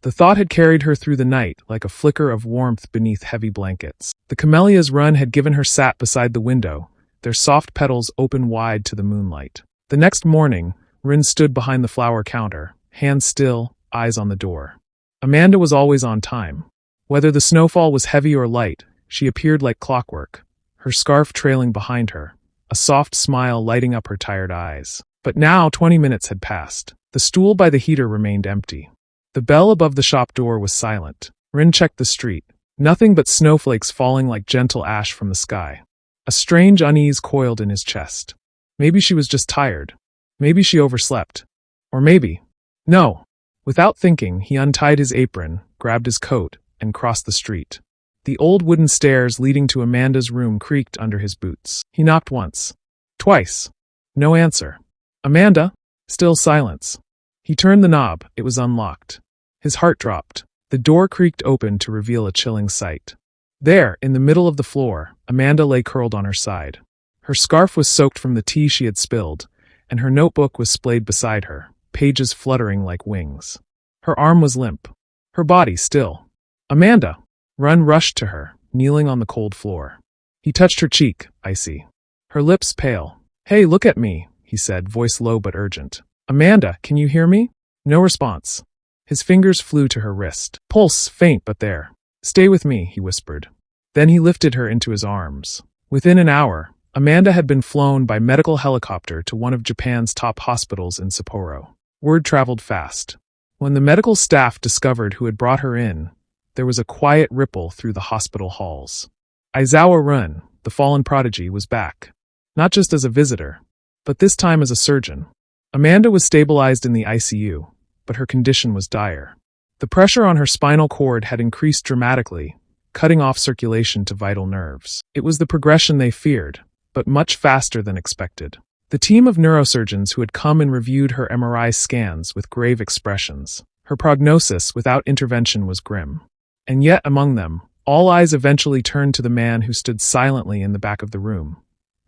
The thought had carried her through the night like a flicker of warmth beneath heavy blankets. The camellias Run had given her sat beside the window, their soft petals open wide to the moonlight. The next morning, Run stood behind the flower counter, hands still, eyes on the door. Amanda was always on time. Whether the snowfall was heavy or light, she appeared like clockwork, her scarf trailing behind her, a soft smile lighting up her tired eyes. But now 20 minutes had passed. The stool by the heater remained empty. The bell above the shop door was silent. Rin checked the street. Nothing but snowflakes falling like gentle ash from the sky. A strange unease coiled in his chest. Maybe she was just tired. Maybe she overslept. Or maybe... No. Without thinking, he untied his apron, grabbed his coat, and crossed the street. The old wooden stairs leading to Amanda's room creaked under his boots. He knocked once. Twice. No answer. Amanda? Still silence. He turned the knob. It was unlocked. His heart dropped. The door creaked open to reveal a chilling sight. There, in the middle of the floor, Amanda lay curled on her side. Her scarf was soaked from the tea she had spilled, and her notebook was splayed beside her, pages fluttering like wings. Her arm was limp. Her body still. Amanda! Run rushed to her, kneeling on the cold floor. He touched her cheek, icy. Her lips pale. Hey, look at me, he said, voice low but urgent. Amanda, can you hear me? No response. His fingers flew to her wrist. Pulse faint but there. Stay with me, he whispered. Then he lifted her into his arms. Within an hour, Amanda had been flown by medical helicopter to one of Japan's top hospitals in Sapporo. Word traveled fast. When the medical staff discovered who had brought her in, there was a quiet ripple through the hospital halls. Aizawa Run, the fallen prodigy, was back. Not just as a visitor, but this time as a surgeon. Amanda was stabilized in the ICU, but her condition was dire. The pressure on her spinal cord had increased dramatically, cutting off circulation to vital nerves. It was the progression they feared, but much faster than expected. The team of neurosurgeons who had come and reviewed her MRI scans with grave expressions. Her prognosis without intervention was grim. And yet, among them, all eyes eventually turned to the man who stood silently in the back of the room.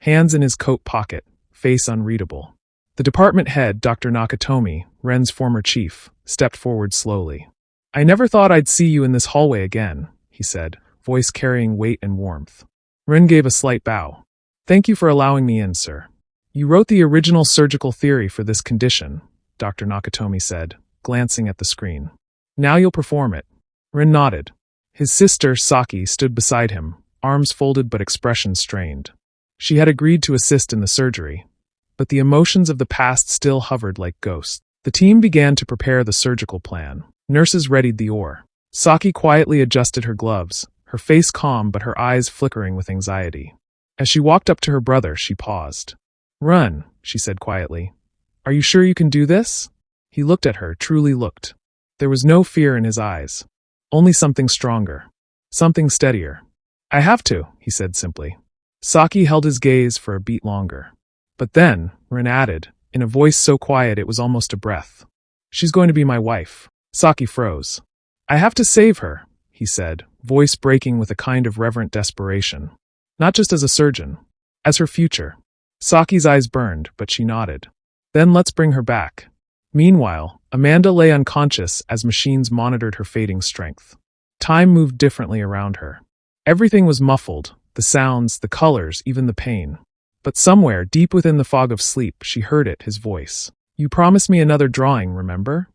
Hands in his coat pocket, face unreadable. The department head, Dr. Nakatomi, Ren's former chief, stepped forward slowly. I never thought I'd see you in this hallway again, he said, voice carrying weight and warmth. Ren gave a slight bow. Thank you for allowing me in, sir. You wrote the original surgical theory for this condition, Dr. Nakatomi said, glancing at the screen. Now you'll perform it. Ren nodded. His sister, Saki, stood beside him, arms folded but expression strained. She had agreed to assist in the surgery, but the emotions of the past still hovered like ghosts. The team began to prepare the surgical plan. Nurses readied the oar. Saki quietly adjusted her gloves, her face calm but her eyes flickering with anxiety. As she walked up to her brother, she paused. Run, she said quietly. Are you sure you can do this? He looked at her, truly looked. There was no fear in his eyes. Only something stronger. Something steadier. I have to, he said simply. Saki held his gaze for a beat longer. But then, Ren added, in a voice so quiet it was almost a breath. She's going to be my wife. Saki froze. I have to save her, he said, voice breaking with a kind of reverent desperation. Not just as a surgeon. As her future. Saki's eyes burned, but she nodded. Then let's bring her back. Meanwhile, Amanda lay unconscious as machines monitored her fading strength. Time moved differently around her. Everything was muffled, the sounds, the colors, even the pain. But somewhere, deep within the fog of sleep, she heard it, his voice. You promised me another drawing, remember?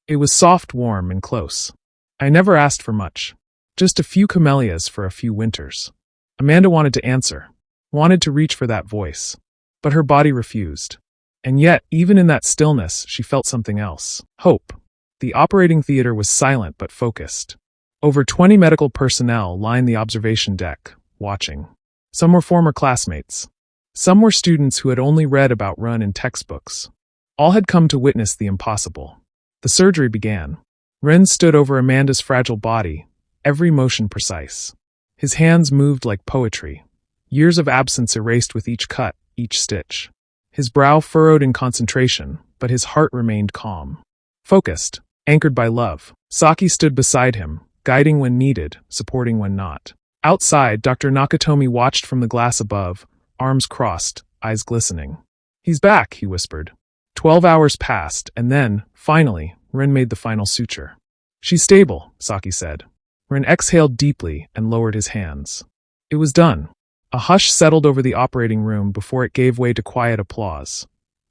It was soft, warm, and close. I never asked for much. Just a few camellias for a few winters. Amanda wanted to answer. Wanted to reach for that voice. But her body refused. And yet, even in that stillness, she felt something else. Hope. The operating theater was silent but focused. Over 20 medical personnel lined the observation deck, watching. Some were former classmates. Some were students who had only read about Run in textbooks. All had come to witness the impossible. The surgery began. Ren stood over Amanda's fragile body, every motion precise. His hands moved like poetry. Years of absence erased with each cut, each stitch. His brow furrowed in concentration, but his heart remained calm. Focused, anchored by love, Saki stood beside him, guiding when needed, supporting when not. Outside, Dr. Nakatomi watched from the glass above, arms crossed, eyes glistening. He's back, he whispered. 12 hours passed, and then, finally, Ren made the final suture. She's stable, Saki said. Rin exhaled deeply and lowered his hands. It was done. A hush settled over the operating room before it gave way to quiet applause.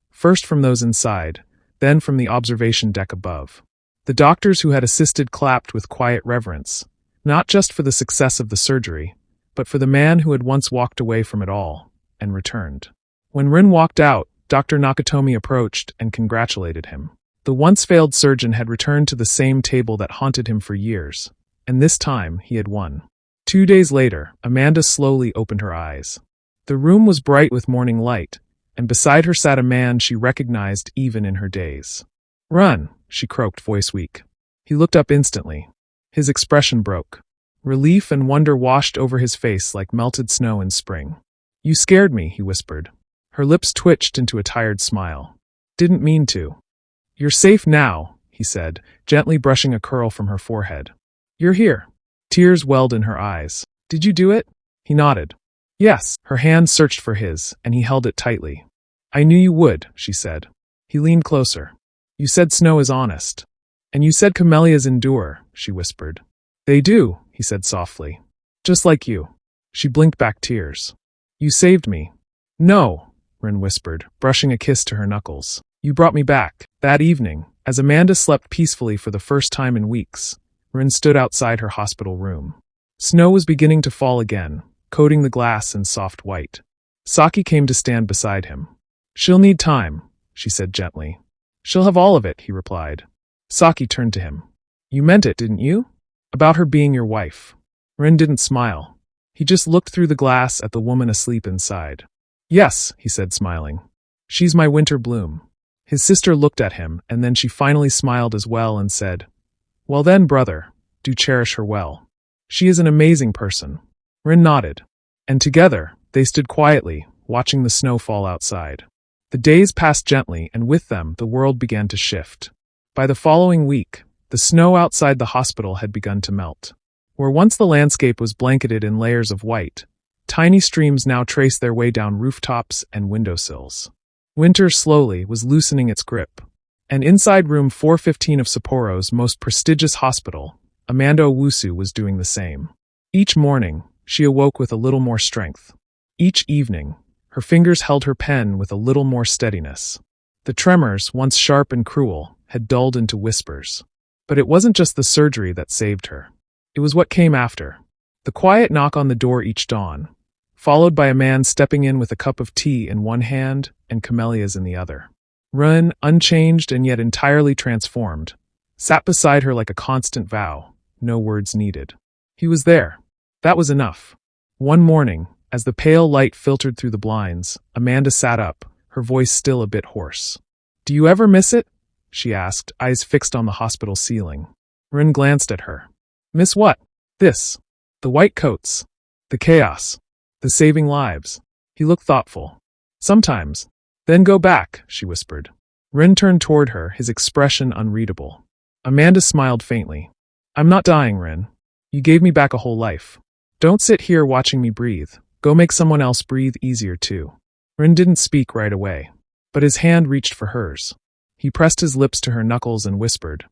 First from those inside, then from the observation deck above. The doctors who had assisted clapped with quiet reverence, not just for the success of the surgery, but for the man who had once walked away from it all, and returned. When Rin walked out, Dr. Nakatomi approached and congratulated him. The once-failed surgeon had returned to the same table that haunted him for years, and this time he had won. 2 days later, Amanda slowly opened her eyes. The room was bright with morning light, and beside her sat a man she recognized even in her daze. "Run," she croaked, voice weak. He looked up instantly. His expression broke. Relief and wonder washed over his face like melted snow in spring. "You scared me," he whispered. Her lips twitched into a tired smile. "Didn't mean to." "You're safe now," he said, gently brushing a curl from her forehead. "You're here." Tears welled in her eyes. "Did you do it?" He nodded. "Yes." Her hand searched for his, and he held it tightly. "I knew you would," she said. He leaned closer. "You said snow is honest. And you said camellias endure," she whispered. "They do," he said softly. "Just like you." She blinked back tears. "You saved me." "No," Rin whispered, brushing a kiss to her knuckles. "You brought me back." That evening, as Amanda slept peacefully for the first time in weeks, Rin stood outside her hospital room. Snow was beginning to fall again, coating the glass in soft white. Saki came to stand beside him. "She'll need time," she said gently. "She'll have all of it," he replied. Saki turned to him. "You meant it, didn't you? About her being your wife." Rin didn't smile. He just looked through the glass at the woman asleep inside. "Yes," he said, smiling. "She's my winter bloom." His sister looked at him, and then she finally smiled as well and said, "Well then, brother, do cherish her well. She is an amazing person." Rin nodded. And together, they stood quietly, watching the snow fall outside. The days passed gently, and with them, the world began to shift. By the following week, the snow outside the hospital had begun to melt. Where once the landscape was blanketed in layers of white, tiny streams now traced their way down rooftops and windowsills. Winter slowly was loosening its grip. And inside room 415 of Sapporo's most prestigious hospital, Amanda Owusu was doing the same. Each morning, she awoke with a little more strength. Each evening, her fingers held her pen with a little more steadiness. The tremors, once sharp and cruel, had dulled into whispers. But it wasn't just the surgery that saved her. It was what came after. The quiet knock on the door each dawn, followed by a man stepping in with a cup of tea in one hand and camellias in the other. Rin, unchanged and yet entirely transformed, sat beside her like a constant vow, no words needed. He was there. That was enough. One morning, as the pale light filtered through the blinds, Amanda sat up, her voice still a bit hoarse. "Do you ever miss it?" she asked, eyes fixed on the hospital ceiling. Rin glanced at her. "Miss what?" "This. The white coats. The chaos. The saving lives." He looked thoughtful. "Sometimes. Then go back," she whispered. Rin turned toward her, his expression unreadable. Amanda smiled faintly. "I'm not dying, Rin. You gave me back a whole life. Don't sit here watching me breathe. Go make someone else breathe easier too." Rin didn't speak right away, but his hand reached for hers. He pressed his lips to her knuckles and whispered,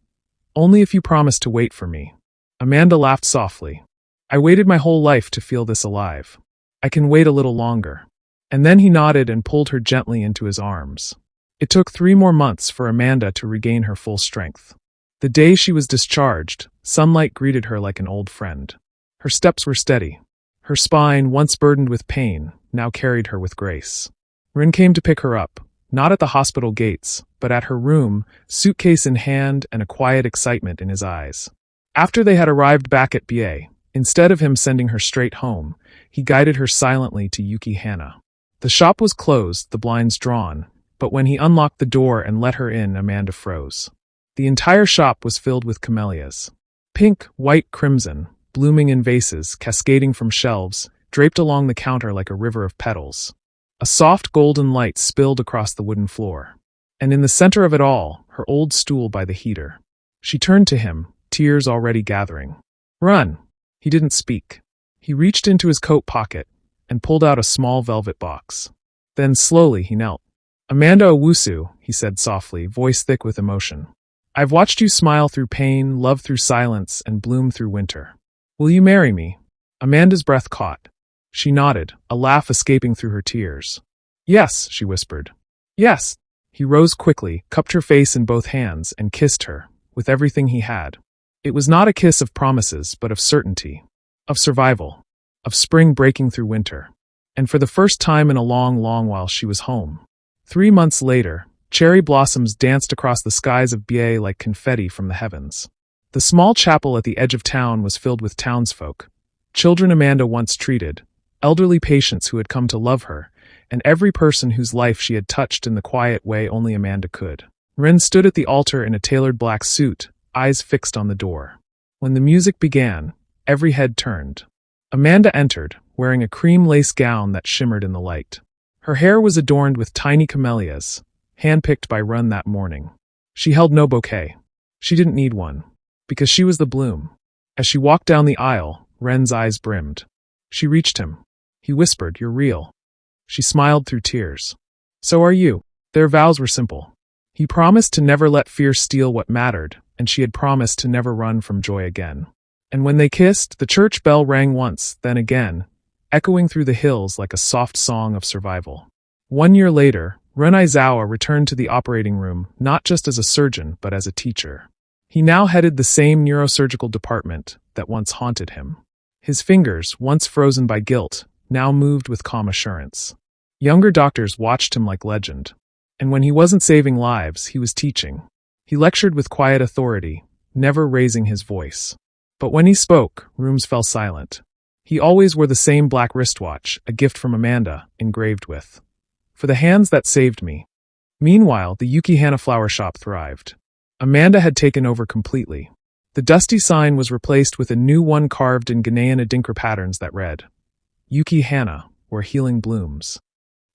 "Only if you promise to wait for me." Amanda laughed softly. "I waited my whole life to feel this alive. I can wait a little longer." And then he nodded and pulled her gently into his arms. It took 3 more months for Amanda to regain her full strength. The day she was discharged, sunlight greeted her like an old friend. Her steps were steady. Her spine, once burdened with pain, now carried her with grace. Rin came to pick her up, not at the hospital gates, but at her room, suitcase in hand and a quiet excitement in his eyes. After they had arrived back at BA, instead of him sending her straight home, he guided her silently to Yuki Hana. The shop was closed, the blinds drawn, but when he unlocked the door and let her in, Amanda froze. The entire shop was filled with camellias. Pink, white, crimson, blooming in vases, cascading from shelves, draped along the counter like a river of petals. A soft golden light spilled across the wooden floor. And in the center of it all, her old stool by the heater. She turned to him, tears already gathering. "Run!" He didn't speak. He reached into his coat pocket and pulled out a small velvet box. Then slowly he knelt. "Amanda Owusu," he said softly, voice thick with emotion. I've watched you smile through pain, love through silence, and bloom through winter. Will you marry me? Amanda's breath caught. She nodded, a laugh escaping through her tears. Yes, she whispered. Yes. He rose quickly, cupped her face in both hands, and kissed her, with everything he had. It was not a kiss of promises, but of certainty, of survival, of spring breaking through winter. And for the first time in a long, long while she was home. 3 months later, cherry blossoms danced across the skies of Bie like confetti from the heavens. The small chapel at the edge of town was filled with townsfolk, children Amanda once treated, elderly patients who had come to love her, and every person whose life she had touched in the quiet way only Amanda could. Ren stood at the altar in a tailored black suit, eyes fixed on the door. When the music began, every head turned. Amanda entered, wearing a cream lace gown that shimmered in the light. Her hair was adorned with tiny camellias, handpicked by Ren that morning. She held no bouquet. She didn't need one, because she was the bloom. As she walked down the aisle, Ren's eyes brimmed. She reached him. He whispered, "You're real." She smiled through tears. "So are you." Their vows were simple. He promised to never let fear steal what mattered, and she had promised to never run from joy again. And when they kissed, the church bell rang once, then again, echoing through the hills like a soft song of survival. 1 year later, Ren Aizawa returned to the operating room, not just as a surgeon, but as a teacher. He now headed the same neurosurgical department that once haunted him. His fingers, once frozen by guilt, now moved with calm assurance. Younger doctors watched him like legend. And when he wasn't saving lives, he was teaching. He lectured with quiet authority, never raising his voice. But when he spoke, rooms fell silent. He always wore the same black wristwatch, a gift from Amanda, engraved with, "For the hands that saved me." Meanwhile, the Yukihana flower shop thrived. Amanda had taken over completely. The dusty sign was replaced with a new one carved in Ghanaian Adinkra patterns that read, "Yukihana, where healing blooms."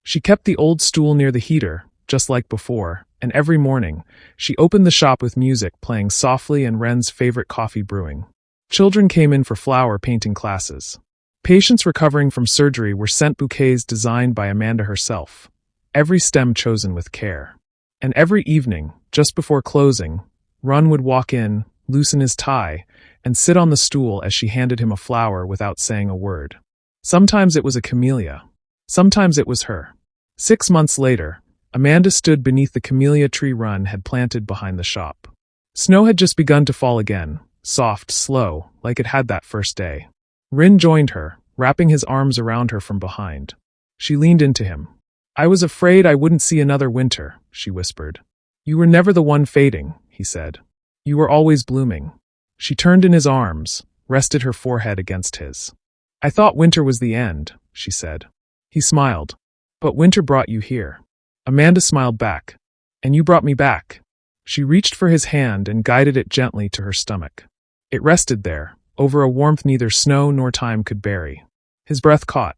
She kept the old stool near the heater, just like before, and every morning, she opened the shop with music playing softly and Ren's favorite coffee brewing. Children came in for flower painting classes. Patients recovering from surgery were sent bouquets designed by Amanda herself, every stem chosen with care. And every evening, just before closing, Ren would walk in, loosen his tie, and sit on the stool as she handed him a flower without saying a word. Sometimes it was a camellia. Sometimes it was her. 6 months later, Amanda stood beneath the camellia tree Ren had planted behind the shop. Snow had just begun to fall again, soft, slow, like it had that first day. Ren joined her, wrapping his arms around her from behind. She leaned into him. "I was afraid I wouldn't see another winter," she whispered. "You were never the one fading," he said. "You were always blooming." She turned in his arms, rested her forehead against his. "I thought winter was the end," she said. He smiled. "But winter brought you here." Amanda smiled back. "And you brought me back." She reached for his hand and guided it gently to her stomach. It rested there, over a warmth neither snow nor time could bury. His breath caught.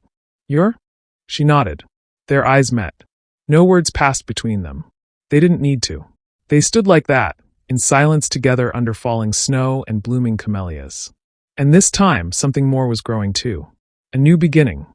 "You're?" She nodded. Their eyes met. No words passed between them. They didn't need to. They stood like that, in silence together under falling snow and blooming camellias. And this time, something more was growing too. A new beginning.